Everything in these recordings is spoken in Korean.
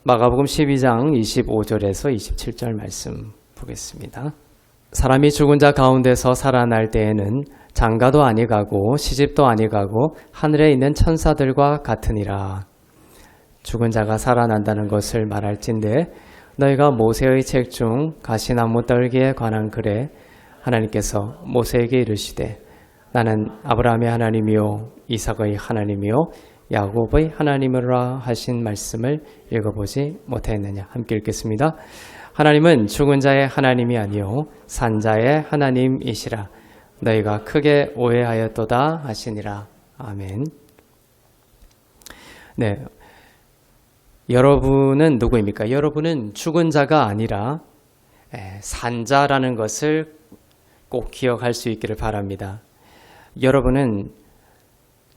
마가복음 12장 25절에서 27절 말씀 보겠습니다. 사람이 죽은 자 가운데서 살아날 때에는 장가도 아니가고 시집도 아니가고 하늘에 있는 천사들과 같으니라. 죽은 자가 살아난다는 것을 말할진대 너희가 모세의 책 중 가시나무 떨기에 관한 글에 하나님께서 모세에게 이르시되 나는 아브라함의 하나님이요 이삭의 하나님이요 야곱의 하나님이라 하신 말씀을 읽어보지 못했느냐. 함께 읽겠습니다. 하나님은 죽은 자의 하나님이 아니요 산 자의 하나님이시라. 너희가 크게 오해하였도다 하시니라. 아멘. 네, 여러분은 누구입니까? 여러분은 죽은 자가 아니라 산 자라는 것을 꼭 기억할 수 있기를 바랍니다. 여러분은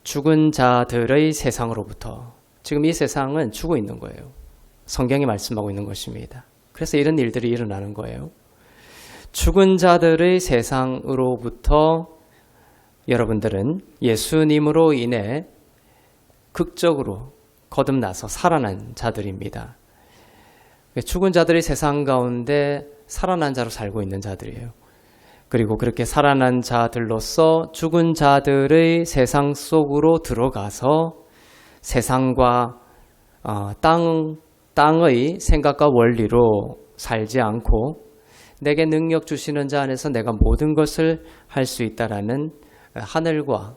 죽은 자들의 세상으로부터, 지금 이 세상은 죽어 있는 거예요. 성경이 말씀하고 있는 것입니다. 그래서 이런 일들이 일어나는 거예요. 죽은 자들의 세상으로부터 여러분들은 예수님으로 인해 극적으로 거듭나서 살아난 자들입니다. 죽은 자들의 세상 가운데 살아난 자로 살고 있는 자들이에요. 그리고 그렇게 살아난 자들로서 죽은 자들의 세상 속으로 들어가서 세상과 땅의 생각과 원리로 살지 않고 내게 능력 주시는 자 안에서 내가 모든 것을 할 수 있다라는 하늘과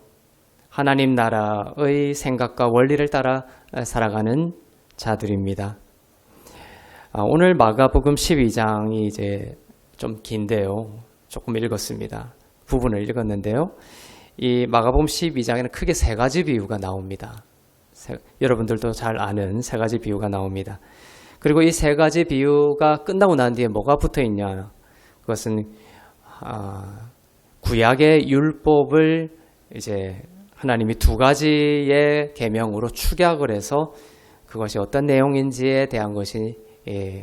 하나님 나라의 생각과 원리를 따라 살아가는 자들입니다. 오늘 마가복음 12장이 이제 좀 긴데요. 조금 읽었습니다. 부분을 읽었는데요. 이 마가복음 12장에는 크게 세 가지 비유가 나옵니다. 여러분들도 잘 아는 세 가지 비유가 나옵니다. 그리고 이 세 가지 비유가 끝나고 난 뒤에 뭐가 붙어 있냐? 그것은 구약의 율법을 이제 하나님이 두 가지의 계명으로 축약을 해서 그것이 어떤 내용인지에 대한 것이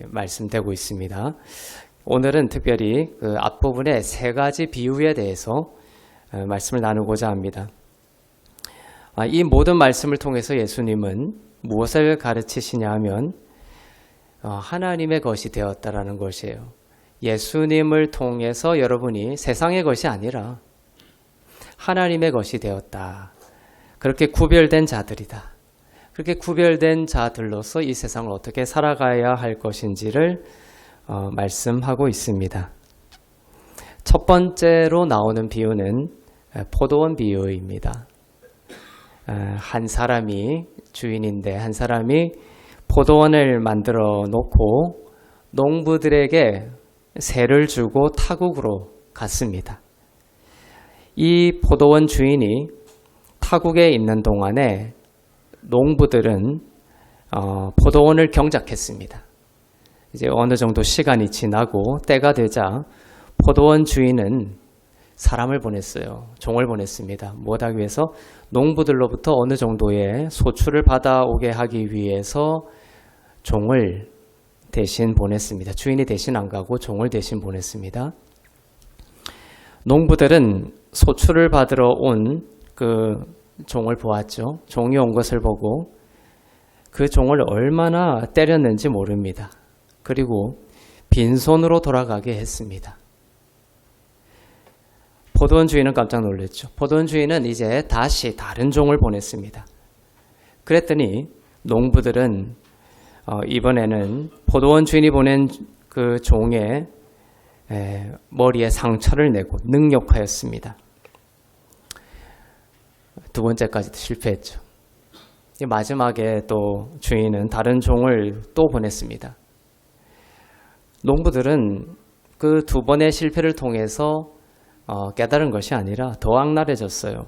말씀되고 있습니다. 오늘은 특별히 그 앞부분의 세 가지 비유에 대해서 말씀을 나누고자 합니다. 이 모든 말씀을 통해서 예수님은 무엇을 가르치시냐 하면 하나님의 것이 되었다라는 것이에요. 예수님을 통해서 여러분이 세상의 것이 아니라 하나님의 것이 되었다. 그렇게 구별된 자들이다. 그렇게 구별된 자들로서 이 세상을 어떻게 살아가야 할 것인지를 말씀하고 있습니다. 첫 번째로 나오는 비유는 포도원 비유입니다. 한 사람이 주인인데 한 사람이 포도원을 만들어 놓고 농부들에게 세를 주고 타국으로 갔습니다. 이 포도원 주인이 타국에 있는 동안에 농부들은 포도원을 경작했습니다. 이제 어느 정도 시간이 지나고 때가 되자 포도원 주인은 사람을 보냈어요. 종을 보냈습니다. 무엇하기 위해서? 농부들로부터 어느 정도의 소출을 받아오게 하기 위해서 종을 대신 보냈습니다. 주인이 대신 안 가고 종을 대신 보냈습니다. 농부들은 소출을 받으러 온 그 종을 보았죠. 종이 온 것을 보고 그 종을 얼마나 때렸는지 모릅니다. 그리고 빈손으로 돌아가게 했습니다. 포도원 주인은 깜짝 놀랐죠. 포도원 주인은 이제 다시 다른 종을 보냈습니다. 그랬더니 농부들은 이번에는 포도원 주인이 보낸 그 종의 머리에 상처를 내고 능욕하였습니다. 두 번째까지도 실패했죠. 마지막에 또 주인은 다른 종을 또 보냈습니다. 농부들은 그 두 번의 실패를 통해서 깨달은 것이 아니라 더 악랄해졌어요.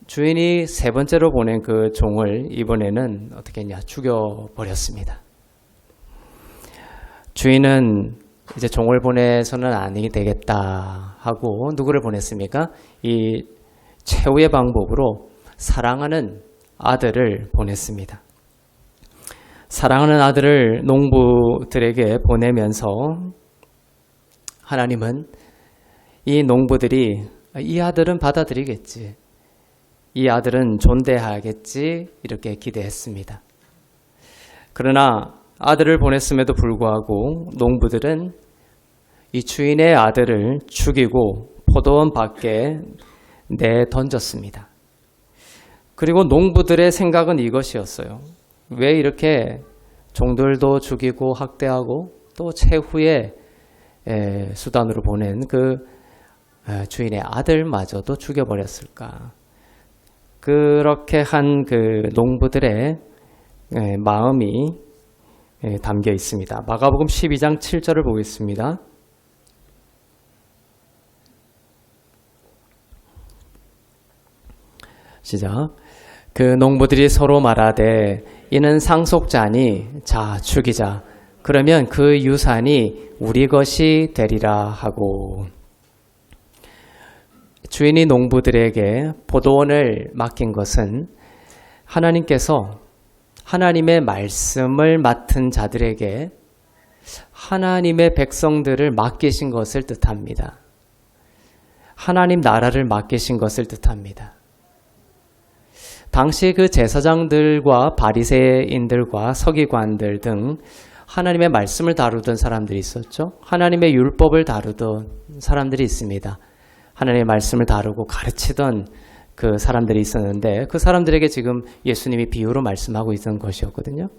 주인이 세 번째로 보낸 그 종을 이번에는 어떻게 했냐? 죽여버렸습니다. 주인은 이제 종을 보내서는 아니 되겠다 하고 누구를 보냈습니까? 이 최후의 방법으로 사랑하는 아들을 보냈습니다. 사랑하는 아들을 농부들에게 보내면서 하나님은 이 농부들이 이 아들은 받아들이겠지, 이 아들은 존대하겠지 이렇게 기대했습니다. 그러나 아들을 보냈음에도 불구하고 농부들은 이 주인의 아들을 죽이고 포도원 밖에 내던졌습니다. 그리고 농부들의 생각은 이것이었어요. 왜 이렇게 종들도 죽이고 학대하고 또 최후의 수단으로 보낸 그 주인의 아들마저도 죽여버렸을까? 그렇게 한 그 농부들의 마음이 담겨 있습니다. 마가복음 12장 7절을 보겠습니다. 시작. 그 농부들이 서로 말하되 이는 상속자니 자 죽이자. 그러면 그 유산이 우리 것이 되리라 하고. 주인이 농부들에게 포도원을 맡긴 것은 하나님께서 하나님의 말씀을 맡은 자들에게 하나님의 백성들을 맡기신 것을 뜻합니다. 하나님 나라를 맡기신 것을 뜻합니다. 당시 그 제사장들과 바리새인들과 서기관들 등 하나님의 말씀을 다루던 사람들이 있었죠. 하나님의 율법을 다루던 사람들이 있습니다. 하나님의 말씀을 다루고 가르치던 그 사람들이 있었는데 그 사람들에게 지금 예수님이 비유로 말씀하고 있던 것이었거든요.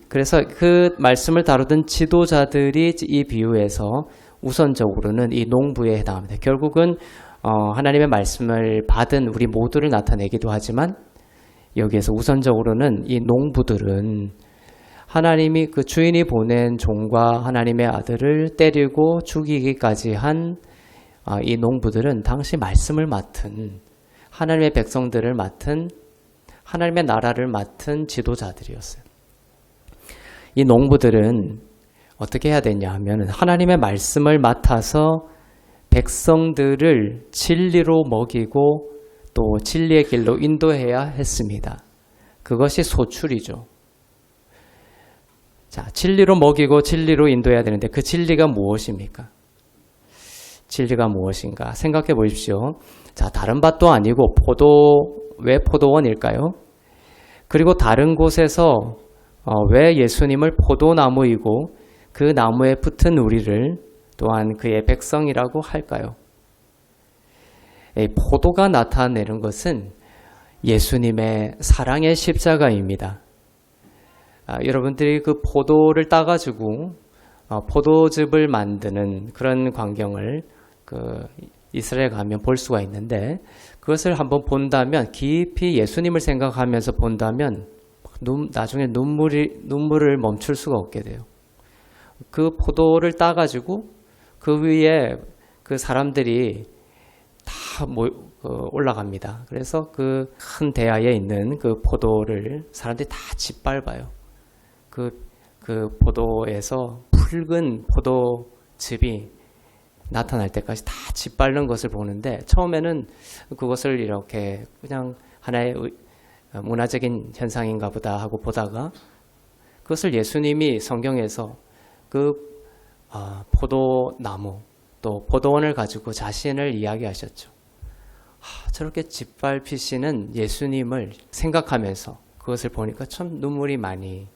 그래서 그 말씀을 다루던 지도자들이 이 비유에서 우선적으로는 이 농부에 해당합니다. 결국은 하나님의 말씀을 받은 우리 모두를 나타내기도 하지만 여기에서 우선적으로는 이 농부들은 하나님이 그 주인이 보낸 종과 하나님의 아들을 때리고 죽이기까지 한 이 농부들은 당시 말씀을 맡은 하나님의 백성들을 맡은 하나님의 나라를 맡은 지도자들이었어요. 이 농부들은 어떻게 해야 되냐 하면 하나님의 말씀을 맡아서 백성들을 진리로 먹이고 또 진리의 길로 인도해야 했습니다. 그것이 소출이죠. 자, 진리로 먹이고 진리로 인도해야 되는데 그 진리가 무엇입니까? 진리가 무엇인가 생각해 보십시오. 자, 다른 밭도 아니고 왜 포도원일까요? 그리고 다른 곳에서 왜 예수님을 포도나무이고 그 나무에 붙은 우리를 또한 그의 백성이라고 할까요? 포도가 나타내는 것은 예수님의 사랑의 십자가입니다. 여러분들이 그 포도를 따가지고 포도즙을 만드는 그런 광경을 이스라엘 가면 볼 수가 있는데 그것을 한번 본다면 깊이 예수님을 생각하면서 본다면 나중에 눈물을 멈출 수가 없게 돼요. 그 포도를 따가지고 그 위에 그 사람들이 다 올라갑니다. 그래서 그 큰 대야에 있는 그 포도를 사람들이 다 짓밟아요. 그 포도에서 붉은 포도즙이 나타날 때까지 다 짓밟는 것을 보는데 처음에는 그것을 이렇게 그냥 하나의 문화적인 현상인가 보다 하고 보다가 그것을 예수님이 성경에서 포도나무 또 포도원을 가지고 자신을 이야기하셨죠. 저렇게 짓밟히시는 예수님을 생각하면서 그것을 보니까 참 눈물이 많이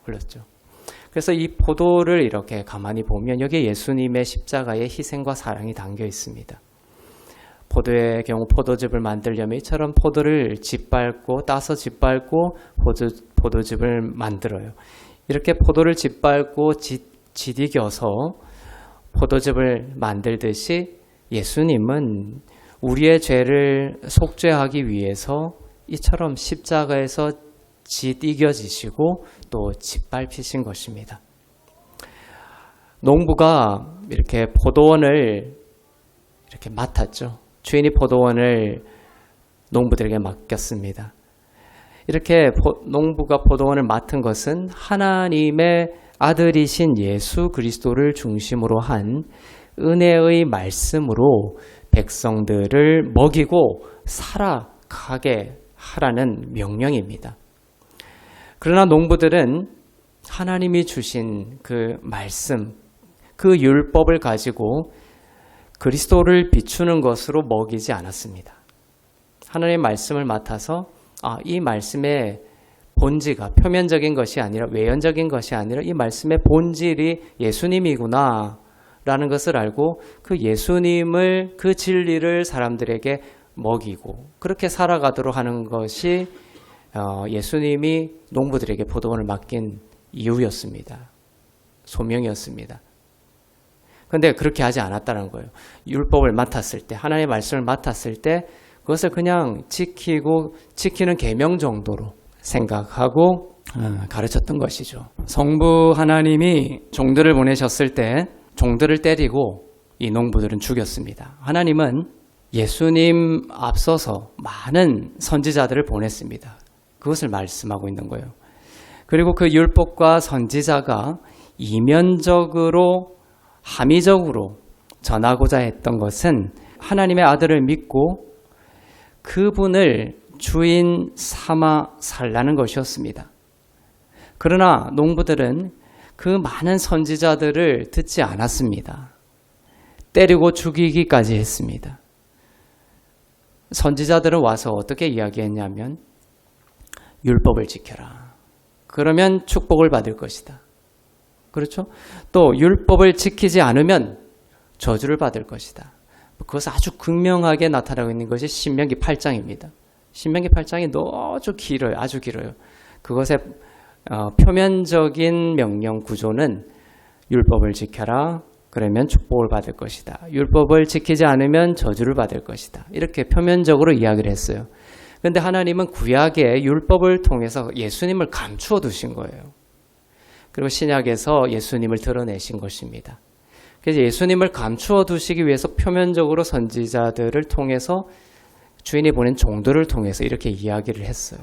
흘렀죠. 그래서 이 포도를 이렇게 가만히 보면 여기에 예수님의 십자가의 희생과 사랑이 담겨 있습니다. 포도의 경우 포도즙을 만들려면 이처럼 포도를 따서 짓밟고 포도즙을 만들어요. 이렇게 포도를 짓밟고 짓이겨서 포도즙을 만들듯이 예수님은 우리의 죄를 속죄하기 위해서 이처럼 십자가에서 짓이겨지시고 또 짓밟히신 것입니다. 농부가 이렇게 포도원을 이렇게 맡았죠. 주인이 포도원을 농부들에게 맡겼습니다. 이렇게 농부가 포도원을 맡은 것은 하나님의 아들이신 예수 그리스도를 중심으로 한 은혜의 말씀으로 백성들을 먹이고 살아가게 하라는 명령입니다. 그러나 농부들은 하나님이 주신 그 말씀, 그 율법을 가지고 그리스도를 비추는 것으로 먹이지 않았습니다. 하나님의 말씀을 맡아서 이 말씀에 본질가 표면적인 것이 아니라 외연적인 것이 아니라 이 말씀의 본질이 예수님이구나 라는 것을 알고 그 예수님을 그 진리를 사람들에게 먹이고 그렇게 살아가도록 하는 것이 예수님이 농부들에게 포도원을 맡긴 이유였습니다. 소명이었습니다. 그런데 그렇게 하지 않았다는 거예요. 율법을 맡았을 때 하나님의 말씀을 맡았을 때 그것을 그냥 지키는 계명 정도로 생각하고 가르쳤던 것이죠. 성부 하나님이 종들을 보내셨을 때 종들을 때리고 이 농부들은 죽였습니다. 하나님은 예수님 앞서서 많은 선지자들을 보냈습니다. 그것을 말씀하고 있는 거예요. 그리고 그 율법과 선지자가 이면적으로 함의적으로 전하고자 했던 것은 하나님의 아들을 믿고 그분을 주인 삼아 살라는 것이었습니다. 그러나 농부들은 그 많은 선지자들을 듣지 않았습니다. 때리고 죽이기까지 했습니다. 선지자들은 와서 어떻게 이야기했냐면 율법을 지켜라. 그러면 축복을 받을 것이다. 그렇죠? 또 율법을 지키지 않으면 저주를 받을 것이다. 그것을 아주 극명하게 나타나고 있는 것이 신명기 8장입니다. 신명기 8장이 아주 길어요. 아주 길어요. 그것의 표면적인 명령 구조는 율법을 지켜라. 그러면 축복을 받을 것이다. 율법을 지키지 않으면 저주를 받을 것이다. 이렇게 표면적으로 이야기를 했어요. 그런데 하나님은 구약의 율법을 통해서 예수님을 감추어 두신 거예요. 그리고 신약에서 예수님을 드러내신 것입니다. 그래서 예수님을 감추어 두시기 위해서 표면적으로 선지자들을 통해서 주인이 보낸 종들을 통해서 이렇게 이야기를 했어요.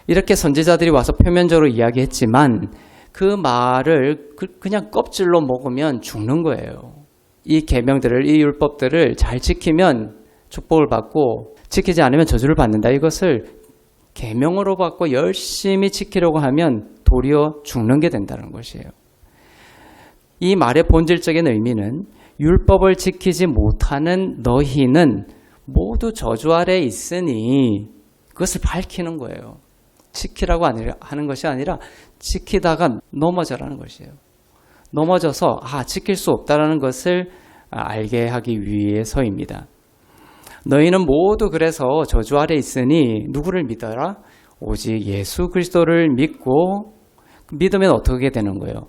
이렇게 선지자들이 와서 표면적으로 이야기했지만 그 말을 그냥 껍질로 먹으면 죽는 거예요. 이 계명들을, 이 율법들을 잘 지키면 축복을 받고 지키지 않으면 저주를 받는다. 이것을 계명으로 받고 열심히 지키려고 하면 도리어 죽는 게 된다는 것이에요. 이 말의 본질적인 의미는 율법을 지키지 못하는 너희는 모두 저주 아래 있으니 그것을 밝히는 거예요. 지키라고 하는 것이 아니라 지키다가 넘어져라는 것이에요. 넘어져서 지킬 수 없다라는 것을 알게 하기 위해서입니다. 너희는 모두 그래서 저주 아래 있으니 누구를 믿어라? 오직 예수 그리스도를 믿고 믿으면 어떻게 되는 거예요?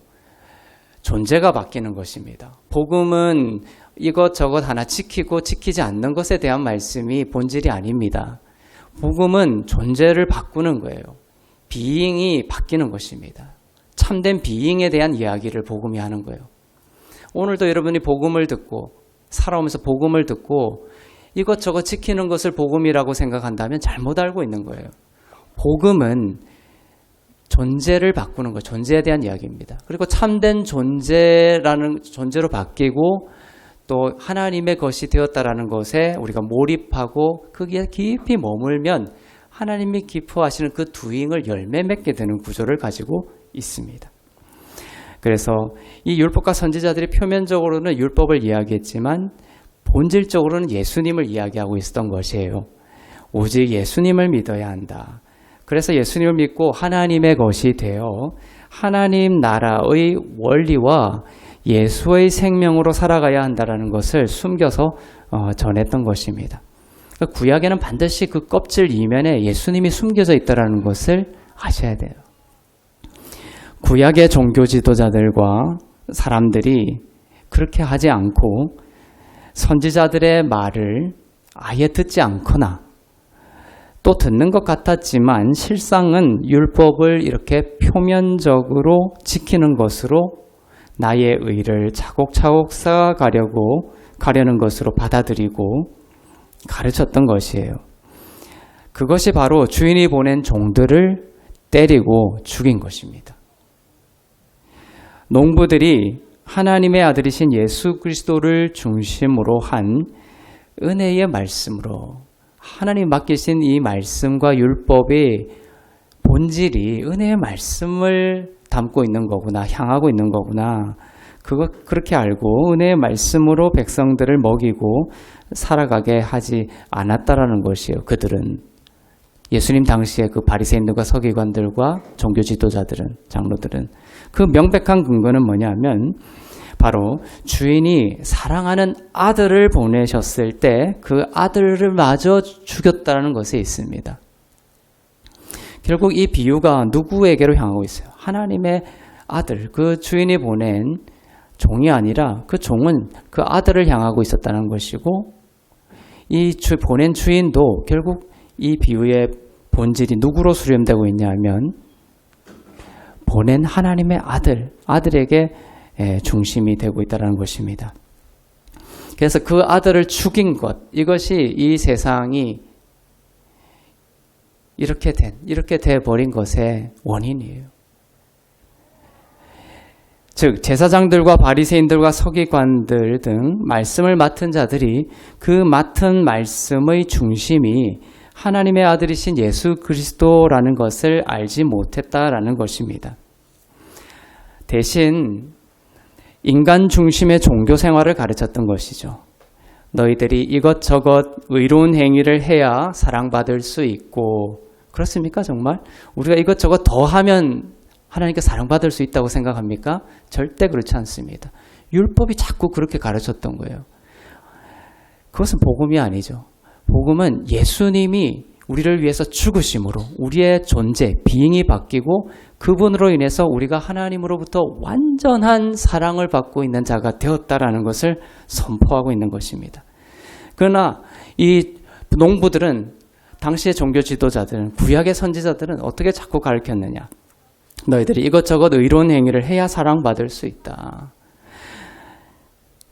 존재가 바뀌는 것입니다. 복음은 이것저것 하나 지키고 지키지 않는 것에 대한 말씀이 본질이 아닙니다. 복음은 존재를 바꾸는 거예요. 비잉이 바뀌는 것입니다. 참된 비잉에 대한 이야기를 복음이 하는 거예요. 오늘도 여러분이 복음을 듣고 살아오면서 복음을 듣고 이것저것 지키는 것을 복음이라고 생각한다면 잘못 알고 있는 거예요. 복음은 존재를 바꾸는 것, 존재에 대한 이야기입니다. 그리고 참된 존재로 바뀌고 또 하나님의 것이 되었다라는 것에 우리가 몰입하고 거기에 깊이 머물면 하나님이 기뻐하시는 그 두잉을 열매 맺게 되는 구조를 가지고 있습니다. 그래서 이 율법과 선지자들이 표면적으로는 율법을 이야기했지만 본질적으로는 예수님을 이야기하고 있었던 것이에요. 오직 예수님을 믿어야 한다. 그래서 예수님을 믿고 하나님의 것이 되어 하나님 나라의 원리와 예수의 생명으로 살아가야 한다는 것을 숨겨서 전했던 것입니다. 구약에는 반드시 그 껍질 이면에 예수님이 숨겨져 있다는 것을 아셔야 돼요. 구약의 종교 지도자들과 사람들이 그렇게 하지 않고 선지자들의 말을 아예 듣지 않거나 또 듣는 것 같았지만 실상은 율법을 이렇게 표면적으로 지키는 것으로 나의 의를 차곡차곡 쌓아가려는 것으로 받아들이고 가르쳤던 것이에요. 그것이 바로 주인이 보낸 종들을 때리고 죽인 것입니다. 농부들이 하나님의 아들이신 예수 그리스도를 중심으로 한 은혜의 말씀으로 하나님 맡기신 이 말씀과 율법의 본질이 은혜의 말씀을 담고 있는 거구나, 향하고 있는 거구나. 그렇게 알고 은혜의 말씀으로 백성들을 먹이고 살아가게 하지 않았다라는 것이에요. 그들은 예수님 당시에 그 바리새인들과 서기관들과 종교 지도자들은, 장로들은 그 명백한 근거는 뭐냐면 바로 주인이 사랑하는 아들을 보내셨을 때 그 아들을 마저 죽였다는 것에 있습니다. 결국 이 비유가 누구에게로 향하고 있어요? 하나님의 아들, 그 주인이 보낸 종이 아니라 그 종은 그 아들을 향하고 있었다는 것이고, 이 보낸 주인도 결국 이 비유의 본질이 누구로 수렴되고 있냐면 보낸 하나님의 아들에게 중심이 되고 있다는 것입니다. 그래서 그 아들을 죽인 것, 이것이 이 세상이 이렇게 돼버린 것의 원인이에요. 즉 제사장들과 바리새인들과 서기관들 등 말씀을 맡은 자들이 그 맡은 말씀의 중심이 하나님의 아들이신 예수 그리스도라는 것을 알지 못했다라는 것입니다. 대신 인간 중심의 종교 생활을 가르쳤던 것이죠. 너희들이 이것저것 의로운 행위를 해야 사랑받을 수 있고, 그렇습니까 정말? 우리가 이것저것 더 하면 하나님께 사랑받을 수 있다고 생각합니까? 절대 그렇지 않습니다. 율법이 자꾸 그렇게 가르쳤던 거예요. 그것은 복음이 아니죠. 복음은 예수님이 우리를 위해서 죽으심으로 우리의 존재, 비잉이 바뀌고 그분으로 인해서 우리가 하나님으로부터 완전한 사랑을 받고 있는 자가 되었다라는 것을 선포하고 있는 것입니다. 그러나 이 농부들은, 당시의 종교 지도자들은, 구약의 선지자들은 어떻게 자꾸 가르쳤느냐? 너희들이 이것저것 의로운 행위를 해야 사랑받을 수 있다.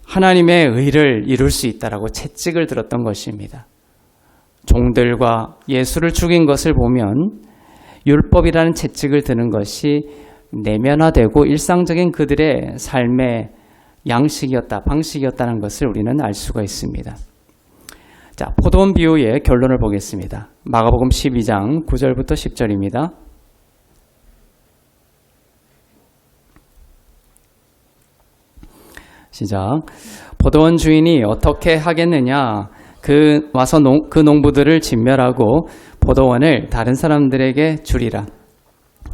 하나님의 의를 이룰 수 있다라고 채찍을 들었던 것입니다. 종들과 예수를 죽인 것을 보면 율법이라는 채찍을 드는 것이 내면화되고 일상적인 그들의 삶의 양식이었다, 방식이었다는 것을 우리는 알 수가 있습니다. 자, 포도원 비유의 결론을 보겠습니다. 마가복음 12장 9절부터 10절입니다. 시작. 포도원 주인이 어떻게 하겠느냐? 와서 그 농부들을 진멸하고 포도원을 다른 사람들에게 주리라.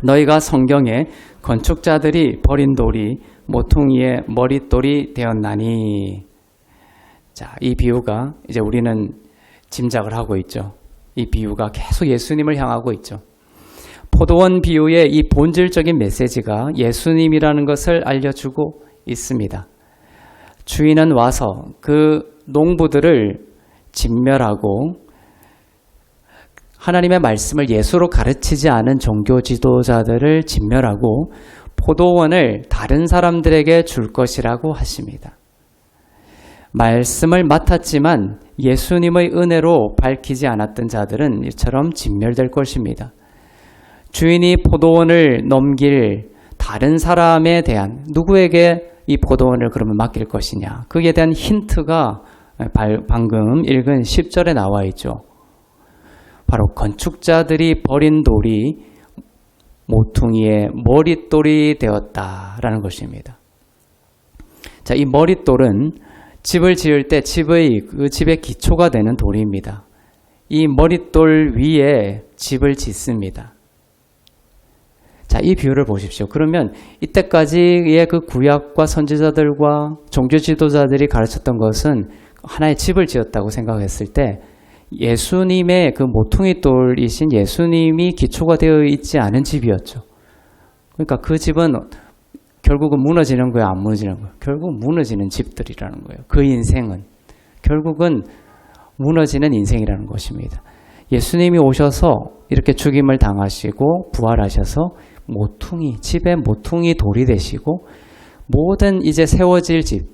너희가 성경에 건축자들이 버린 돌이 모퉁이의 머릿돌이 되었나니. 자, 이 비유가 이제 우리는 짐작을 하고 있죠. 이 비유가 계속 예수님을 향하고 있죠. 포도원 비유의 이 본질적인 메시지가 예수님이라는 것을 알려주고 있습니다. 주인은 와서 그 농부들을 진멸하고 하나님의 말씀을 예수로 가르치지 않은 종교 지도자들을 진멸하고 포도원을 다른 사람들에게 줄 것이라고 하십니다. 말씀을 맡았지만 예수님의 은혜로 밝히지 않았던 자들은 이처럼 진멸될 것입니다. 주인이 포도원을 넘길 다른 사람에 대한, 누구에게 이 포도원을 그러면 맡길 것이냐, 거기에 대한 힌트가 방금 읽은 10절에 나와 있죠. 바로 건축자들이 버린 돌이 모퉁이의 머릿돌이 되었다라는 것입니다. 자, 이 머릿돌은 집을 지을 때 그 집의 기초가 되는 돌입니다. 이 머릿돌 위에 집을 짓습니다. 자, 이 비유를 보십시오. 그러면 이때까지의 그 구약과 선지자들과 종교 지도자들이 가르쳤던 것은 하나의 집을 지었다고 생각했을 때 예수님의 그 모퉁이 돌이신 예수님이 기초가 되어 있지 않은 집이었죠. 그러니까 그 집은 결국은 무너지는 거예요, 안 무너지는 거예요? 결국 무너지는 집들이라는 거예요. 그 인생은 결국은 무너지는 인생이라는 것입니다. 예수님이 오셔서 이렇게 죽임을 당하시고 부활하셔서 집의 모퉁이 돌이 되시고 모든 이제 세워질 집,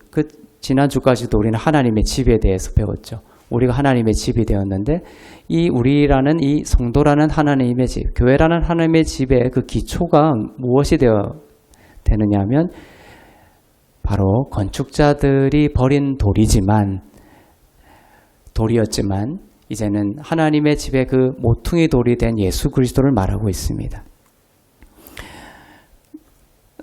지난주까지도 우리는 하나님의 집에 대해서 배웠죠. 우리가 하나님의 집이 되었는데 이 우리라는 이 성도라는 하나님의 집, 교회라는 하나님의 집의 그 기초가 무엇이 되느냐 하면 바로 건축자들이 버린 돌이었지만 이제는 하나님의 집의 그 모퉁이 돌이 된 예수 그리스도를 말하고 있습니다.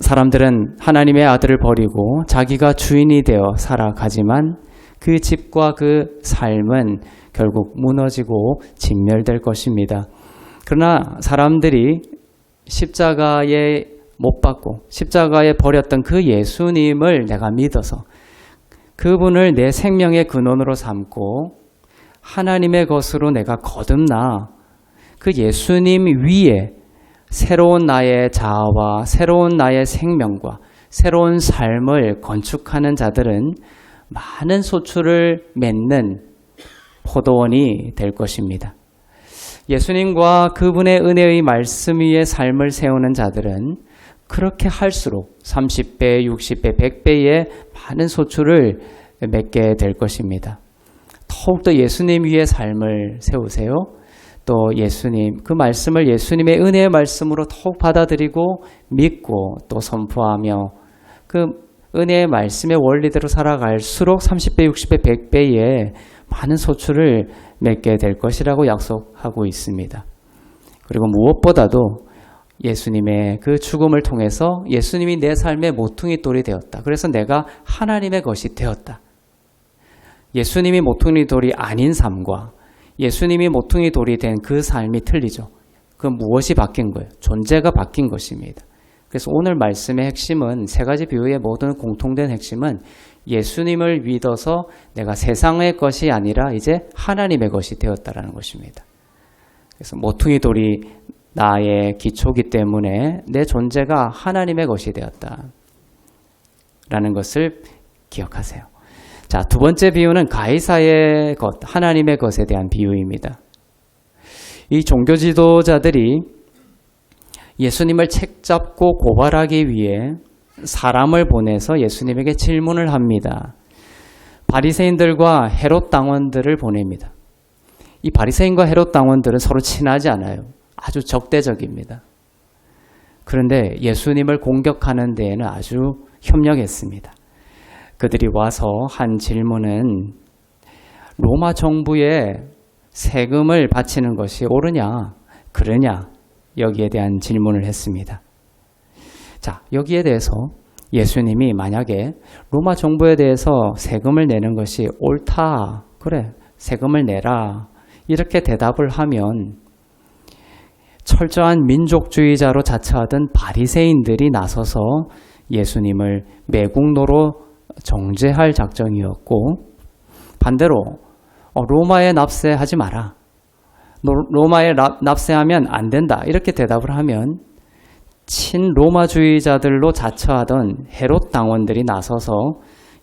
사람들은 하나님의 아들을 버리고 자기가 주인이 되어 살아가지만 그 집과 그 삶은 결국 무너지고 진멸될 것입니다. 그러나 사람들이 십자가에 못 박고 십자가에 버렸던 그 예수님을 내가 믿어서 그분을 내 생명의 근원으로 삼고 하나님의 것으로 내가 거듭나 그 예수님 위에 새로운 나의 자아와 새로운 나의 생명과 새로운 삶을 건축하는 자들은 많은 소출을 맺는 포도원이 될 것입니다. 예수님과 그분의 은혜의 말씀 위에 삶을 세우는 자들은 그렇게 할수록 30배, 60배, 100배의 많은 소출을 맺게 될 것입니다. 더욱더 예수님 위에 삶을 세우세요. 또 예수님, 그 말씀을 예수님의 은혜의 말씀으로 더욱 받아들이고 믿고 또 선포하며 그 은혜의 말씀의 원리대로 살아갈수록 30배, 60배, 100배의 많은 소출을 맺게 될 것이라고 약속하고 있습니다. 그리고 무엇보다도 예수님의 그 죽음을 통해서 예수님이 내 삶의 모퉁이 돌이 되었다. 그래서 내가 하나님의 것이 되었다. 예수님이 모퉁이 돌이 아닌 삶과 예수님이 모퉁이 돌이 된 그 삶이 틀리죠. 그 무엇이 바뀐 거예요? 존재가 바뀐 것입니다. 그래서 오늘 말씀의 핵심은 세 가지 비유의 모든 공통된 핵심은 예수님을 믿어서 내가 세상의 것이 아니라 이제 하나님의 것이 되었다라는 것입니다. 그래서 모퉁이 돌이 나의 기초기 때문에 내 존재가 하나님의 것이 되었다라는 것을 기억하세요. 자, 두 번째 비유는 가이사의 것, 하나님의 것에 대한 비유입니다. 이 종교 지도자들이 예수님을 책잡고 고발하기 위해 사람을 보내서 예수님에게 질문을 합니다. 바리새인들과 헤롯 당원들을 보냅니다. 이 바리새인과 헤롯 당원들은 서로 친하지 않아요. 아주 적대적입니다. 그런데 예수님을 공격하는 데에는 아주 협력했습니다. 그들이 와서 한 질문은 로마 정부에 세금을 바치는 것이 옳으냐, 그러냐, 여기에 대한 질문을 했습니다. 자, 여기에 대해서 예수님이 만약에 로마 정부에 대해서 세금을 내는 것이 옳다, 그래, 세금을 내라, 이렇게 대답을 하면 철저한 민족주의자로 자처하던 바리새인들이 나서서 예수님을 매국노로 정죄할 작정이었고, 반대로 로마에 납세하지 마라, 로마에 납세하면 안 된다, 이렇게 대답을 하면 친로마주의자들로 자처하던 헤롯 당원들이 나서서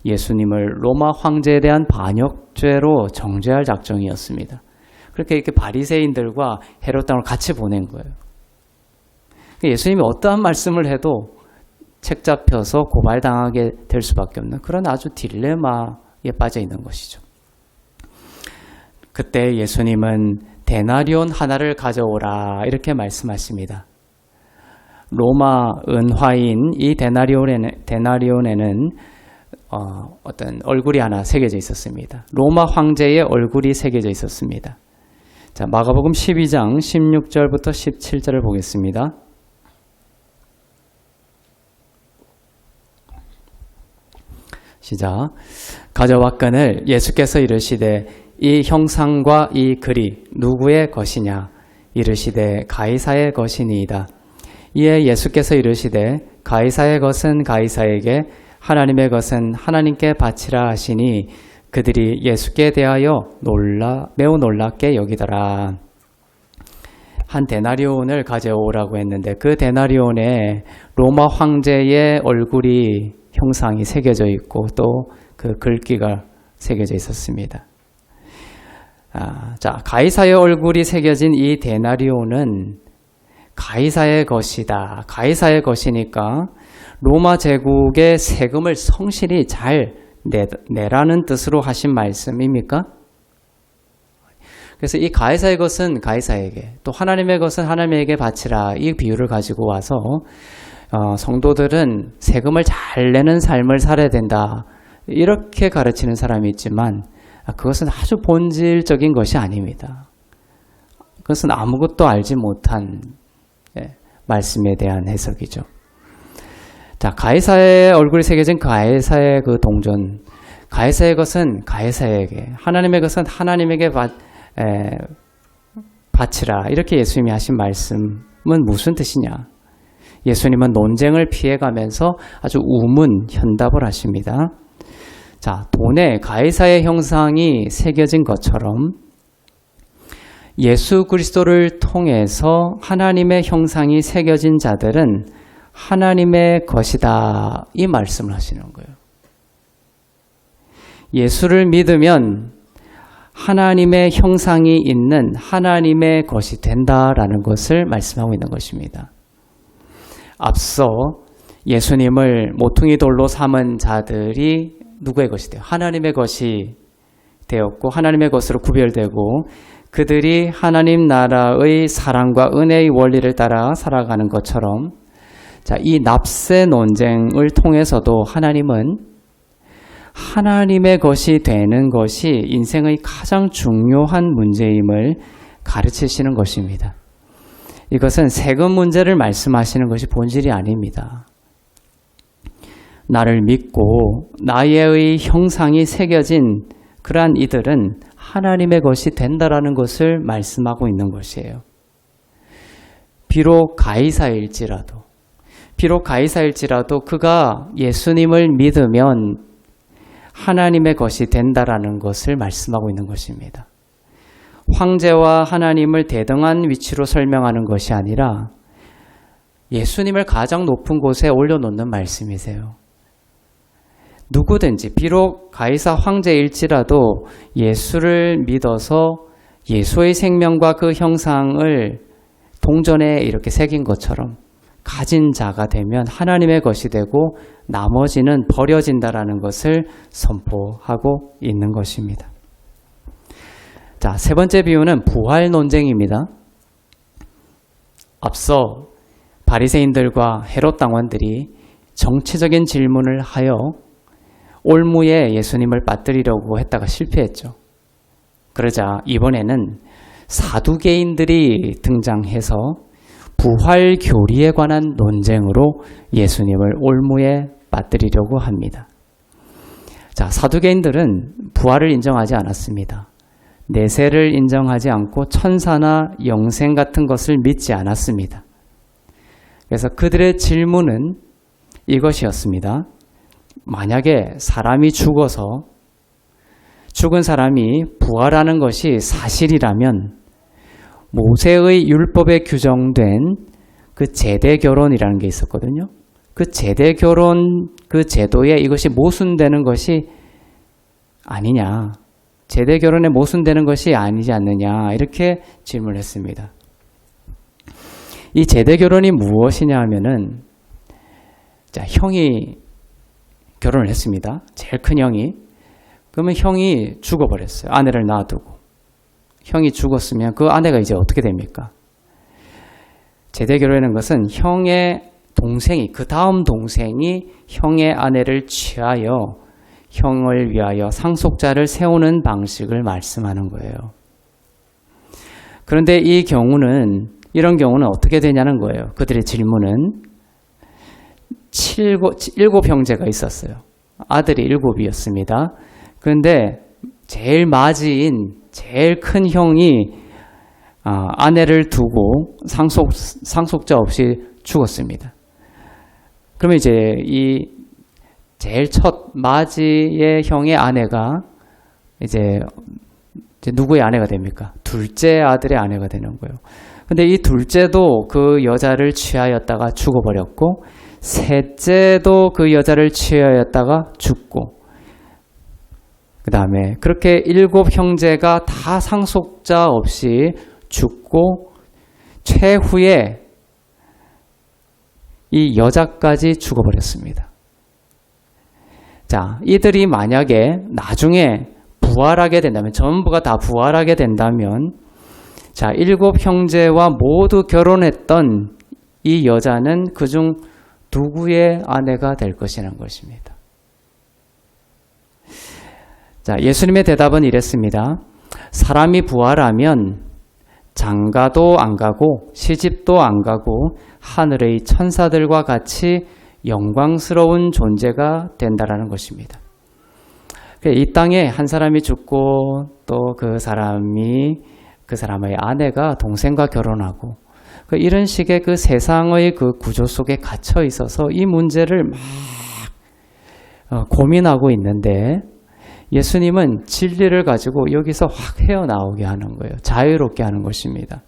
예수님을 로마 황제에 대한 반역죄로 정죄할 작정이었습니다. 그렇게 이렇게 바리새인들과 헤롯 당을 같이 보낸 거예요. 예수님이 어떠한 말씀을 해도 책 잡혀서 고발당하게 될 수밖에 없는 그런 아주 딜레마에 빠져 있는 것이죠. 그때 예수님은 데나리온 하나를 가져오라, 이렇게 말씀하십니다. 로마 은화인 이 데나리온에는 어떤 얼굴이 하나 새겨져 있었습니다. 로마 황제의 얼굴이 새겨져 있었습니다. 자, 마가복음 12장 16절부터 17절을 보겠습니다. 시작. 가져왔거늘 예수께서 이르시되 이 형상과 이 글이 누구의 것이냐? 이르시되 가이사의 것이니이다. 이에 예수께서 이르시되 가이사의 것은 가이사에게, 하나님의 것은 하나님께 바치라 하시니 그들이 예수께 대하여 매우 놀랍게 여기더라. 한 데나리온을 가져오라고 했는데 그 데나리온에 로마 황제의 얼굴이 형상이 새겨져 있고 또 그 글귀가 새겨져 있었습니다. 자, 가이사의 얼굴이 새겨진 이 데나리온은 가이사의 것이다. 가이사의 것이니까 로마 제국의 세금을 성실히 잘 내라는 뜻으로 하신 말씀입니까? 그래서 이 가이사의 것은 가이사에게, 또 하나님의 것은 하나님에게 바치라, 이 비유를 가지고 와서 성도들은 세금을 잘 내는 삶을 살아야 된다, 이렇게 가르치는 사람이 있지만 그것은 아주 본질적인 것이 아닙니다. 그것은 아무것도 알지 못한 말씀에 대한 해석이죠. 자, 가이사의 얼굴이 새겨진 가이사의 그 동전, 가이사의 것은 가이사에게, 하나님의 것은 하나님에게 바치라. 이렇게 예수님이 하신 말씀은 무슨 뜻이냐? 예수님은 논쟁을 피해가면서 아주 우문 현답을 하십니다. 자, 돈에 가이사의 형상이 새겨진 것처럼 예수 그리스도를 통해서 하나님의 형상이 새겨진 자들은 하나님의 것이다. 이 말씀을 하시는 거예요. 예수를 믿으면 하나님의 형상이 있는 하나님의 것이 된다라는 것을 말씀하고 있는 것입니다. 앞서 예수님을 모퉁이 돌로 삼은 자들이 누구의 것이 돼요? 하나님의 것이 되었고 하나님의 것으로 구별되고 그들이 하나님 나라의 사랑과 은혜의 원리를 따라 살아가는 것처럼 자, 이 납세 논쟁을 통해서도 하나님은 하나님의 것이 되는 것이 인생의 가장 중요한 문제임을 가르치시는 것입니다. 이것은 세금 문제를 말씀하시는 것이 본질이 아닙니다. 나를 믿고 나의 형상이 새겨진 그러한 이들은 하나님의 것이 된다라는 것을 말씀하고 있는 것이에요. 비록 가이사일지라도 그가 예수님을 믿으면 하나님의 것이 된다라는 것을 말씀하고 있는 것입니다. 황제와 하나님을 대등한 위치로 설명하는 것이 아니라 예수님을 가장 높은 곳에 올려놓는 말씀이세요. 누구든지 비록 가이사 황제일지라도 예수를 믿어서 예수의 생명과 그 형상을 동전에 이렇게 새긴 것처럼 가진 자가 되면 하나님의 것이 되고 나머지는 버려진다라는 것을 선포하고 있는 것입니다. 자, 세 번째 비유는 부활 논쟁입니다. 앞서 바리새인들과 헤롯 당원들이 정치적인 질문을 하여 올무에 예수님을 빠뜨리려고 했다가 실패했죠. 그러자 이번에는 사두개인들이 등장해서 부활 교리에 관한 논쟁으로 예수님을 올무에 빠뜨리려고 합니다. 자, 사두개인들은 부활을 인정하지 않았습니다. 내세를 인정하지 않고 천사나 영생 같은 것을 믿지 않았습니다. 그래서 그들의 질문은 이것이었습니다. 만약에 사람이 죽어서 죽은 사람이 부활하는 것이 사실이라면 모세의 율법에 규정된 그 제대 결혼이라는 게 있었거든요. 그 제대 결혼 그 제도에 이것이 모순되는 것이 아니냐. 제대 결혼에 모순되는 것이 아니지 않느냐. 이렇게 질문을 했습니다. 이 제대 결혼이 무엇이냐 하면은 자, 형이 결혼을 했습니다. 제일 큰 형이. 그러면 형이 죽어버렸어요. 아내를 놔두고. 형이 죽었으면 그 아내가 이제 어떻게 됩니까? 제대 결혼하는 것은 형의 동생이, 그 다음 동생이 형의 아내를 취하여 형을 위하여 상속자를 세우는 방식을 말씀하는 거예요. 그런데 이런 경우는 어떻게 되냐는 거예요. 그들의 질문은 일곱 형제가 있었어요. 아들이 7이었습니다. 그런데 제일 맞이인 제일 큰 형이 아내를 두고 상속자 없이 죽었습니다. 그러면 이제 이 제일 첫 맞이의 형의 아내가 이제 누구의 아내가 됩니까? 둘째 아들의 아내가 되는 거예요. 근데 이 둘째도 그 여자를 취하였다가 죽어버렸고 셋째도 그 여자를 취하였다가 죽고 그 다음에 그렇게 7 형제가 다 상속자 없이 죽고 최후에 이 여자까지 죽어버렸습니다. 자, 이들이 만약에 나중에 부활하게 된다면, 전부가 다 부활하게 된다면, 자, 7 형제와 모두 결혼했던 이 여자는 그중 누구의 아내가 될 것이라는 것입니다. 자, 예수님의 대답은 이랬습니다. 사람이 부활하면 장가도 안 가고 시집도 안 가고 하늘의 천사들과 같이 영광스러운 존재가 된다라는 것입니다. 이 땅에 한 사람이 죽고 또 그 사람이 그 사람의 아내가 동생과 결혼하고 이런 식의 그 세상의 그 구조 속에 갇혀 있어서 이 문제를 막 고민하고 있는데 예수님은 진리를 가지고 여기서 확 헤어나오게 하는 거예요. 자유롭게 하는 것입니다.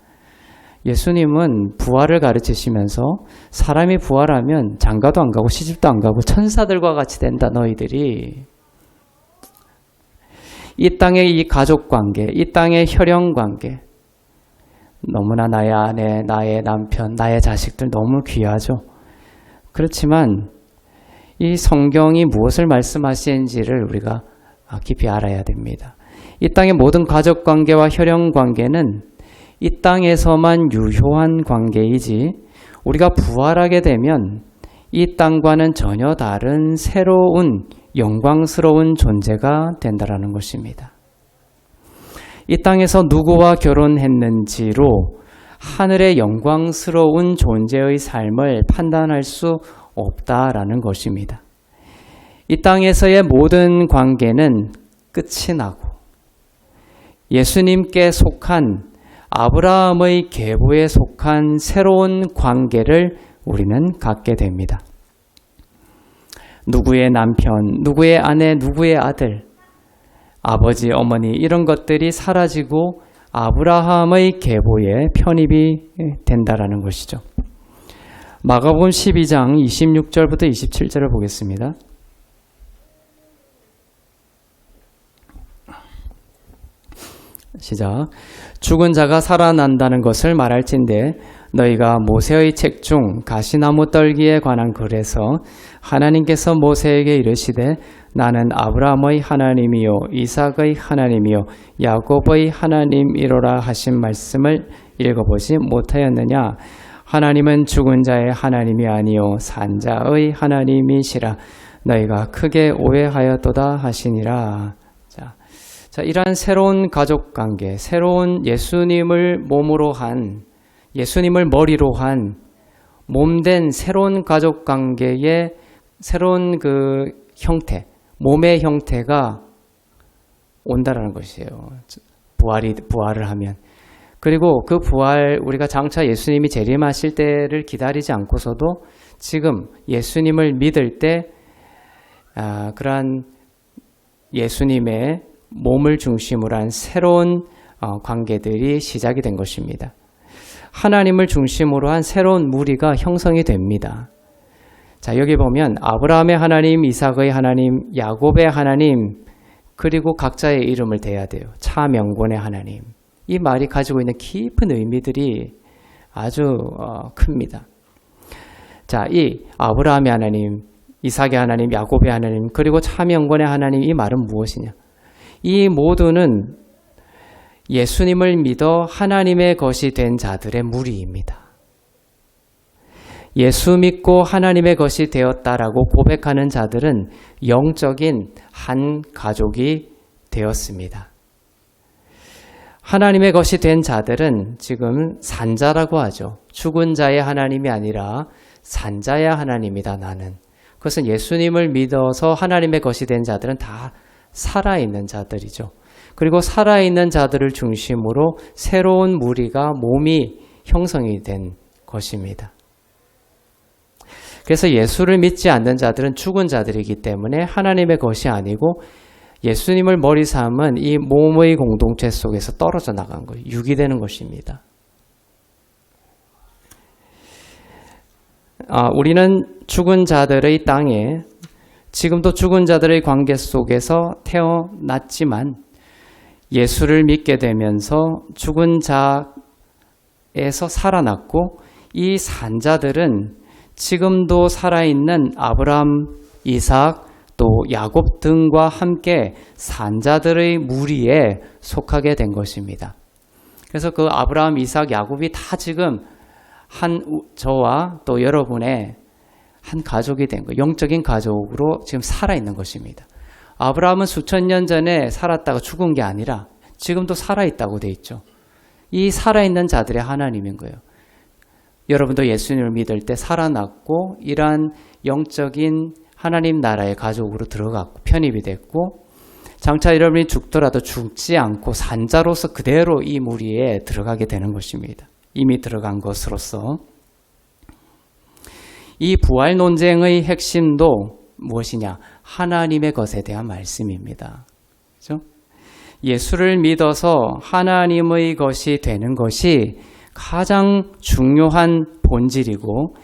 예수님은 부활을 가르치시면서 사람이 부활하면 장가도 안 가고 시집도 안 가고 천사들과 같이 된다 너희들이. 이 땅의 이 가족관계, 이 땅의 혈연관계 너무나 나의 아내, 나의 남편, 나의 자식들 너무 귀하죠. 그렇지만 이 성경이 무엇을 말씀하시는지를 우리가 깊이 알아야 됩니다. 이 땅의 모든 가족관계와 혈연관계는 이 땅에서만 유효한 관계이지 우리가 부활하게 되면 이 땅과는 전혀 다른 새로운 영광스러운 존재가 된다라는 것입니다. 이 땅에서 누구와 결혼했는지로 하늘의 영광스러운 존재의 삶을 판단할 수 없다라는 것입니다. 이 땅에서의 모든 관계는 끝이 나고 예수님께 속한 아브라함의 계보에 속한 새로운 관계를 우리는 갖게 됩니다. 누구의 남편, 누구의 아내, 누구의 아들, 아버지, 어머니 이런 것들이 사라지고 아브라함의 계보에 편입이 된다라는 것이죠. 마가복음 12장 26절부터 27절을 보겠습니다. 시작. 죽은 자가 살아난다는 것을 말할진대 너희가 모세의 책 중 가시나무 떨기에 관한 글에서 하나님께서 모세에게 이르시되 나는 아브라함의 하나님이요 이삭의 하나님이요 야곱의 하나님이로라 하신 말씀을 읽어보지 못하였느냐. 하나님은 죽은 자의 하나님이 아니요 산 자의 하나님이시라. 너희가 크게 오해하였도다 하시니라. 자, 이러한 새로운 가족관계, 새로운 예수님을 몸으로 한, 예수님을 머리로 한 몸된 새로운 가족관계의 새로운 그 형태, 몸의 형태가 온다라는 것이에요. 부활을 하면. 그리고 그 부활, 우리가 장차 예수님이 재림하실 때를 기다리지 않고서도 지금 예수님을 믿을 때 그러한 예수님의 몸을 중심으로 한 새로운 관계들이 시작이 된 것입니다. 하나님을 중심으로 한 새로운 무리가 형성이 됩니다. 자, 여기 보면 아브라함의 하나님, 이삭의 하나님, 야곱의 하나님, 그리고 각자의 이름을 대야 돼요. 차명권의 하나님. 이 말이 가지고 있는 깊은 의미들이 아주 큽니다. 자, 이 아브라함의 하나님, 이삭의 하나님, 야곱의 하나님, 그리고 차명권의 하나님, 이 말은 무엇이냐? 이 모두는 예수님을 믿어 하나님의 것이 된 자들의 무리입니다. 예수 믿고 하나님의 것이 되었다라고 고백하는 자들은 영적인 한 가족이 되었습니다. 하나님의 것이 된 자들은 지금 산자라고 하죠. 죽은 자의 하나님이 아니라 산자의 하나님이다 나는. 그것은 예수님을 믿어서 하나님의 것이 된 자들은 다 살아있는 자들이죠. 그리고 살아있는 자들을 중심으로 새로운 무리가 몸이 형성이 된 것입니다. 그래서 예수를 믿지 않는 자들은 죽은 자들이기 때문에 하나님의 것이 아니고 예수님을 머리 삼은 이 몸의 공동체 속에서 떨어져 나간 거예요. 유기되는 것입니다. 우리는 죽은 자들의 땅에 지금도 죽은 자들의 관계 속에서 태어났지만 예수를 믿게 되면서 죽은 자에서 살아났고 이 산자들은 지금도 살아있는 아브라함, 이삭, 또 야곱 등과 함께 산자들의 무리에 속하게 된 것입니다. 그래서 그 아브라함, 이삭, 야곱이 다 지금 저와 또 여러분의 한 가족이 된 거예요. 영적인 가족으로 지금 살아있는 것입니다. 아브라함은 수천 년 전에 살았다가 죽은 게 아니라 지금도 살아있다고 돼 있죠. 이 살아있는 자들의 하나님인 거예요. 여러분도 예수님을 믿을 때 살아났고 이러한 영적인 하나님 나라의 가족으로 들어갔고 편입이 됐고 장차 여러분이 죽더라도 죽지 않고 산자로서 그대로 이 무리에 들어가게 되는 것입니다. 이미 들어간 것으로서. 이 부활 논쟁의 핵심도 무엇이냐? 하나님의 것에 대한 말씀입니다. 그렇죠? 예수를 믿어서 하나님의 것이 되는 것이 가장 중요한 본질이고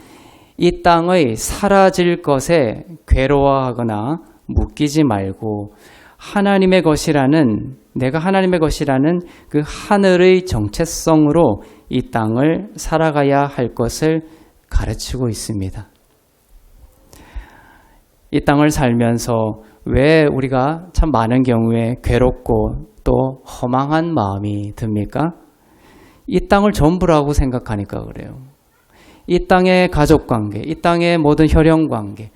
이 땅의 사라질 것에 괴로워하거나 묶이지 말고 하나님의 것이라는 내가 하나님의 것이라는 그 하늘의 정체성으로 이 땅을 살아가야 할 것을 가르치고 있습니다. 이 땅을 살면서 왜 우리가 참 많은 경우에 괴롭고 또 허망한 마음이 듭니까? 이 땅을 전부라고 생각하니까 그래요. 이 땅의 가족관계, 이 땅의 모든 혈연관계,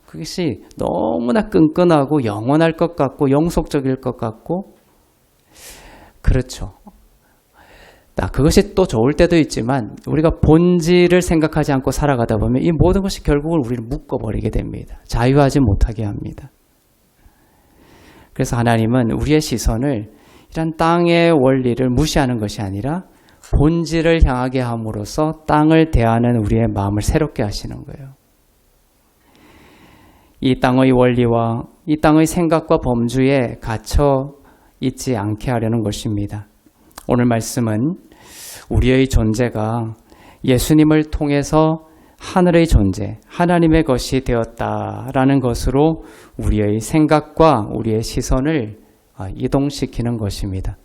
그것이 너무나 끈끈하고 영원할 것 같고 영속적일 것 같고 그렇죠. 그것이 또 좋을 때도 있지만 우리가 본질을 생각하지 않고 살아가다 보면 이 모든 것이 결국은 우리를 묶어버리게 됩니다. 자유하지 못하게 합니다. 그래서 하나님은 우리의 시선을 이런 땅의 원리를 무시하는 것이 아니라 본질을 향하게 함으로써 땅을 대하는 우리의 마음을 새롭게 하시는 거예요. 이 땅의 원리와 이 땅의 생각과 범주에 갇혀 있지 않게 하려는 것입니다. 오늘 말씀은 우리의 존재가 예수님을 통해서 하늘의 존재, 하나님의 것이 되었다라는 것으로 우리의 생각과 우리의 시선을 이동시키는 것입니다.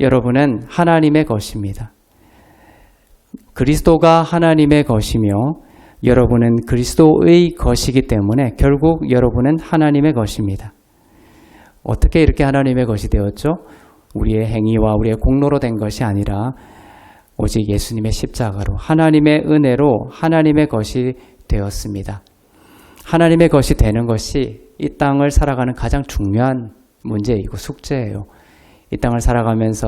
여러분은 하나님의 것입니다. 그리스도가 하나님의 것이며 여러분은 그리스도의 것이기 때문에 결국 여러분은 하나님의 것입니다. 어떻게 이렇게 하나님의 것이 되었죠? 우리의 행위와 우리의 공로로 된 것이 아니라 오직 예수님의 십자가로 하나님의 은혜로 하나님의 것이 되었습니다. 하나님의 것이 되는 것이 이 땅을 살아가는 가장 중요한 문제이고 숙제예요. 이 땅을 살아가면서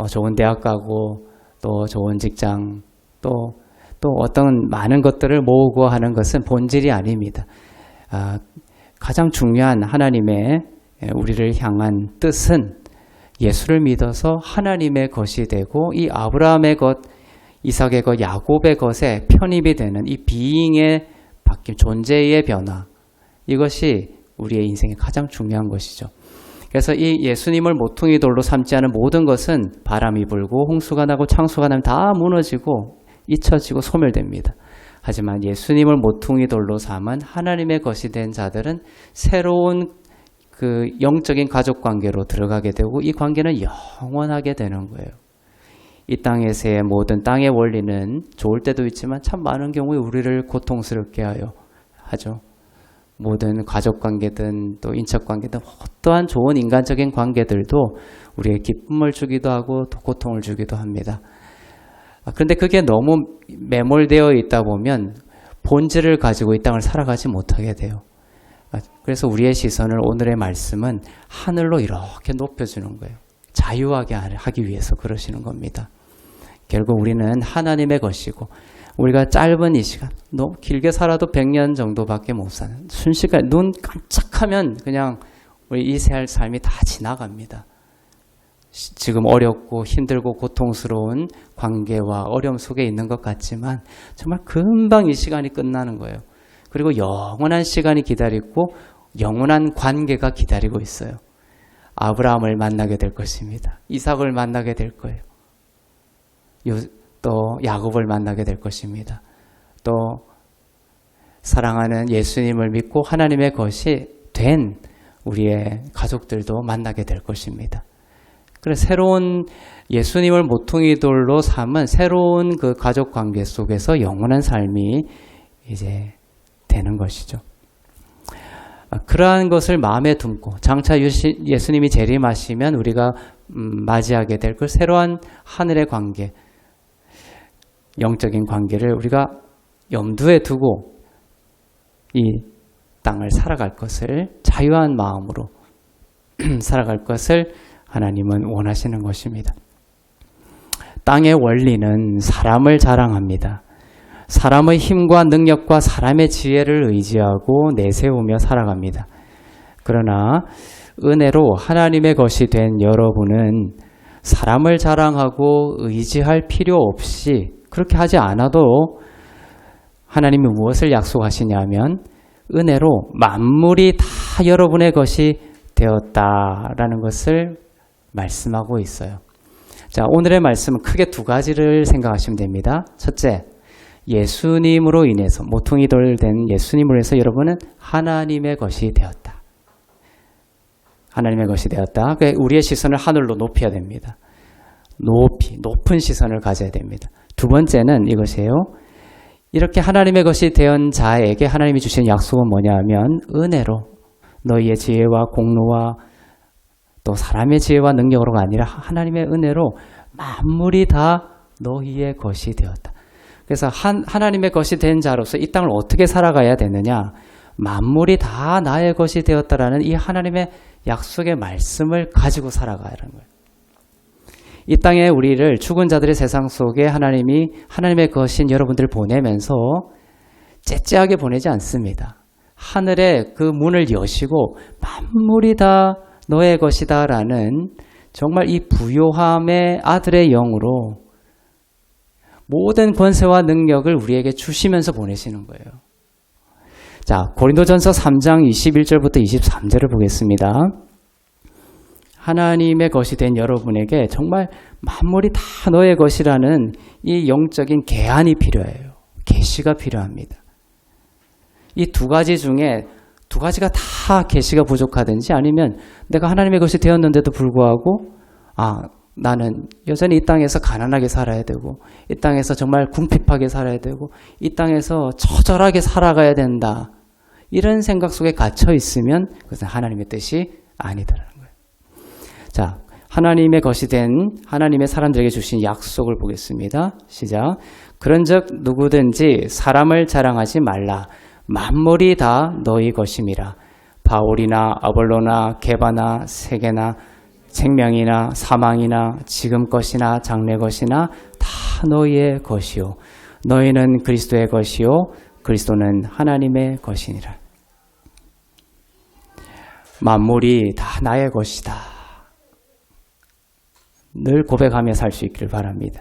좋은 대학 가고 또 좋은 직장 또 어떤 많은 것들을 모으고 하는 것은 본질이 아닙니다. 가장 중요한 하나님의 우리를 향한 뜻은 예수를 믿어서 하나님의 것이 되고 이 아브라함의 것, 이삭의 것, 야곱의 것에 편입이 되는 이 비잉의 바뀜, 존재의 변화, 이것이 우리의 인생의 가장 중요한 것이죠. 그래서 이 예수님을 모퉁이 돌로 삼지 않은 모든 것은 바람이 불고 홍수가 나고 창수가 나면 다 무너지고 잊혀지고 소멸됩니다. 하지만 예수님을 모퉁이 돌로 삼은 하나님의 것이 된 자들은 새로운 그 영적인 가족관계로 들어가게 되고 이 관계는 영원하게 되는 거예요. 이 땅에서의 모든 땅의 원리는 좋을 때도 있지만 참 많은 경우에 우리를 고통스럽게 하죠. 모든 가족관계든 또 인척관계든 어떠한 좋은 인간적인 관계들도 우리의 기쁨을 주기도 하고 또 고통을 주기도 합니다. 그런데 그게 너무 매몰되어 있다 보면 본질을 가지고 이 땅을 살아가지 못하게 돼요. 그래서 우리의 시선을 오늘의 말씀은 하늘로 이렇게 높여주는 거예요. 자유하게 하기 위해서 그러시는 겁니다. 결국 우리는 하나님의 것이고 우리가 짧은 이 시간, 너무 길게 살아도 100년 정도밖에 못 사는 순식간에 눈 깜짝하면 그냥 우리 이 삶이 다 지나갑니다. 지금 어렵고 힘들고 고통스러운 관계와 어려움 속에 있는 것 같지만 정말 금방 이 시간이 끝나는 거예요. 그리고 영원한 시간이 기다리고 영원한 관계가 기다리고 있어요. 아브라함을 만나게 될 것입니다. 이삭을 만나게 될 거예요. 또 야곱을 만나게 될 것입니다. 또 사랑하는 예수님을 믿고 하나님의 것이 된 우리의 가족들도 만나게 될 것입니다. 그래서 새로운 예수님을 모퉁이 돌로 삼은 새로운 그 가족 관계 속에서 영원한 삶이 이제 되는 것이죠. 그러한 것을 마음에 품고 장차 예수님이 재림하시면 우리가 맞이하게 될 그 새로운 하늘의 관계, 영적인 관계를 우리가 염두에 두고 이 땅을 살아갈 것을 자유한 마음으로 살아갈 것을 하나님은 원하시는 것입니다. 땅의 원리는 사람을 자랑합니다. 사람의 힘과 능력과 사람의 지혜를 의지하고 내세우며 살아갑니다. 그러나 은혜로 하나님의 것이 된 여러분은 사람을 자랑하고 의지할 필요 없이 그렇게 하지 않아도 하나님이 무엇을 약속하시냐면 은혜로 만물이 다 여러분의 것이 되었다라는 것을 말씀하고 있어요. 자, 오늘의 말씀은 크게 두 가지를 생각하시면 됩니다. 첫째, 예수님으로 인해서 모퉁이 돌 된 예수님으로 해서 여러분은 하나님의 것이 되었다. 하나님의 것이 되었다. 우리의 시선을 하늘로 높여야 됩니다. 높은 시선을 가져야 됩니다. 두 번째는 이것이에요. 이렇게 하나님의 것이 된 자에게 하나님이 주신 약속은 뭐냐 하면 은혜로 너희의 지혜와 공로와 또 사람의 지혜와 능력으로가 아니라 하나님의 은혜로 만물이 다 너희의 것이 되었다. 그래서 하나님의 것이 된 자로서 이 땅을 어떻게 살아가야 되느냐? 만물이 다 나의 것이 되었다라는 이 하나님의 약속의 말씀을 가지고 살아가야 하는 거예요. 이 땅에 우리를 죽은 자들의 세상 속에 하나님의 것인 여러분들을 보내면서 째째하게 보내지 않습니다. 하늘의 그 문을 여시고 만물이 다 너의 것이다 라는 정말 이 부요함의 아들의 영으로 모든 권세와 능력을 우리에게 주시면서 보내시는 거예요. 자, 고린도전서 3장 21절부터 23절을 보겠습니다. 하나님의 것이 된 여러분에게 정말 만물이 다 너의 것이라는 이 영적인 계한이 필요해요. 계시가 필요합니다. 이 두 가지 중에 두 가지가 다 계시가 부족하든지 아니면 내가 하나님의 것이 되었는데도 불구하고 나는 여전히 이 땅에서 가난하게 살아야 되고 이 땅에서 정말 궁핍하게 살아야 되고 이 땅에서 처절하게 살아가야 된다. 이런 생각 속에 갇혀 있으면 그것은 하나님의 뜻이 아니다라는 거예요. 자, 하나님의 것이 된 하나님의 사람들에게 주신 약속을 보겠습니다. 시작. 그런즉 누구든지 사람을 자랑하지 말라. 만물이 다 너희 것임이라. 바울이나 아볼로나 게바나 세계나 생명이나 사망이나 지금 것이나 장래 것이나 다 너희의 것이요. 너희는 그리스도의 것이요. 그리스도는 하나님의 것이니라. 만물이 다 나의 것이다. 늘 고백하며 살 수 있기를 바랍니다.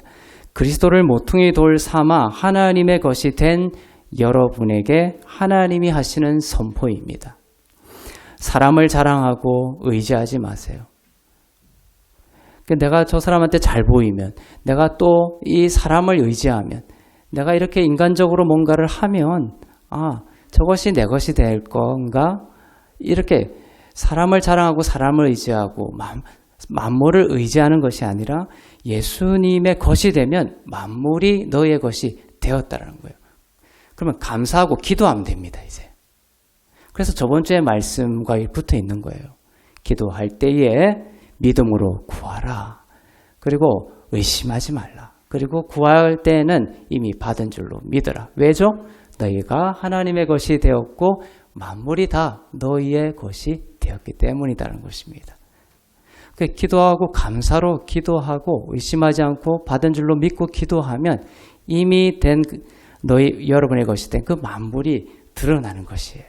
그리스도를 모퉁이 돌 삼아 하나님의 것이 된 여러분에게 하나님이 하시는 선포입니다. 사람을 자랑하고 의지하지 마세요. 내가 저 사람한테 잘 보이면, 내가 또 이 사람을 의지하면, 내가 이렇게 인간적으로 뭔가를 하면 저것이 내 것이 될 건가? 이렇게 사람을 자랑하고 사람을 의지하고 만물을 의지하는 것이 아니라 예수님의 것이 되면 만물이 너의 것이 되었다는 거예요. 그러면 감사하고 기도하면 됩니다, 이제. 그래서 저번 주에 말씀과 붙어 있는 거예요. 기도할 때에 믿음으로 구하라. 그리고 의심하지 말라. 그리고 구할 때는 이미 받은 줄로 믿어라. 왜죠? 너희가 하나님의 것이 되었고 만물이 다 너희의 것이 되었기 때문이라는 것입니다. 기도하고 감사로 기도하고 의심하지 않고 받은 줄로 믿고 기도하면 이미 된 여러분의 것이 된 그 만물이 드러나는 것이에요.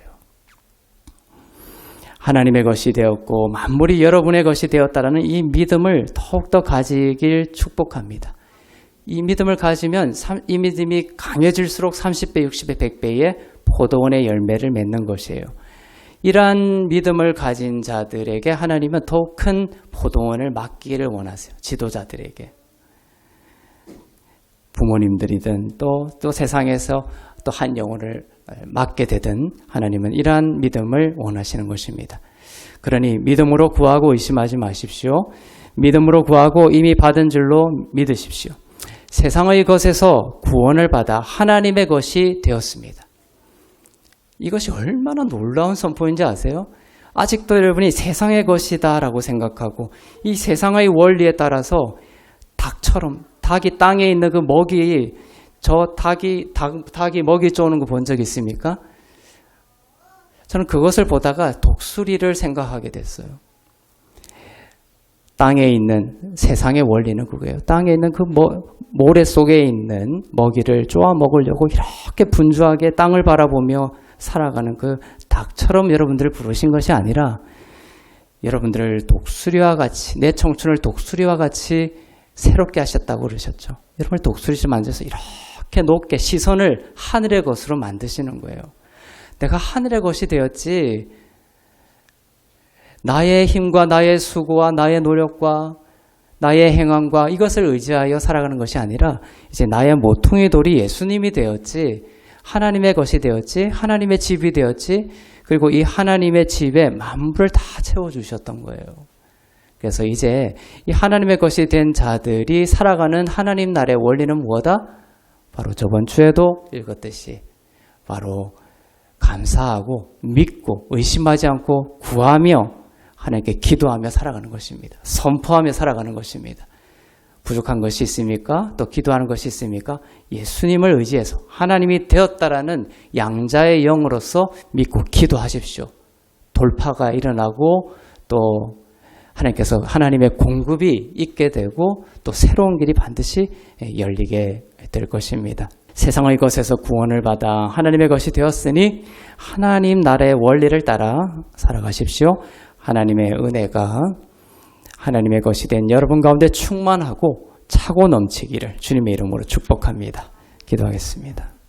하나님의 것이 되었고 만물이 여러분의 것이 되었다라는 이 믿음을 더욱더 가지길 축복합니다. 이 믿음을 가지면 이 믿음이 강해질수록 30배, 60배, 100배의 포도원의 열매를 맺는 것이에요. 이러한 믿음을 가진 자들에게 하나님은 더욱 큰 포도원을 맡기기를 원하세요. 지도자들에게. 부모님들이든 또 세상에서 또 한 영혼을 맡게 되든 하나님은 이러한 믿음을 원하시는 것입니다. 그러니 믿음으로 구하고 의심하지 마십시오. 믿음으로 구하고 이미 받은 줄로 믿으십시오. 세상의 것에서 구원을 받아 하나님의 것이 되었습니다. 이것이 얼마나 놀라운 선포인지 아세요? 아직도 여러분이 세상의 것이다 라고 생각하고 이 세상의 원리에 따라서 닭처럼 닭이 땅에 있는 그 먹이 닭이 먹이 쪼는 거 본 적 있습니까? 저는 그것을 보다가 독수리를 생각하게 됐어요. 땅에 있는 세상의 원리는 그거예요. 땅에 있는 그 모래 속에 있는 먹이를 쪼아 먹으려고 이렇게 분주하게 땅을 바라보며 살아가는 그 닭처럼 여러분들을 부르신 것이 아니라 여러분들을 독수리와 같이, 내 청춘을 독수리와 같이 새롭게 하셨다고 그러셨죠. 여러분을 독수리처럼 만드셔서 이렇게 높게 시선을 하늘의 것으로 만드시는 거예요. 내가 하늘의 것이 되었지 나의 힘과 나의 수고와 나의 노력과 나의 행함과 이것을 의지하여 살아가는 것이 아니라 이제 나의 모퉁이 돌이 예수님이 되었지, 하나님의 것이 되었지, 하나님의 집이 되었지, 그리고 이 하나님의 집에 만물을 다 채워주셨던 거예요. 그래서 이제 이 하나님의 것이 된 자들이 살아가는 하나님 나라의 원리는 무엇이다? 바로 저번 주에도 읽었듯이 바로 감사하고 믿고 의심하지 않고 구하며 하나님께 기도하며 살아가는 것입니다. 선포하며 살아가는 것입니다. 부족한 것이 있습니까? 또 기도하는 것이 있습니까? 예수님을 의지해서 하나님이 되었다라는 양자의 영으로서 믿고 기도하십시오. 돌파가 일어나고 또 하나님께서 하나님의 공급이 있게 되고 또 새로운 길이 반드시 열리게 될 것입니다. 세상의 것에서 구원을 받아 하나님의 것이 되었으니 하나님 나라의 원리를 따라 살아가십시오. 하나님의 은혜가 하나님의 것이 된 여러분 가운데 충만하고 차고 넘치기를 주님의 이름으로 축복합니다. 기도하겠습니다.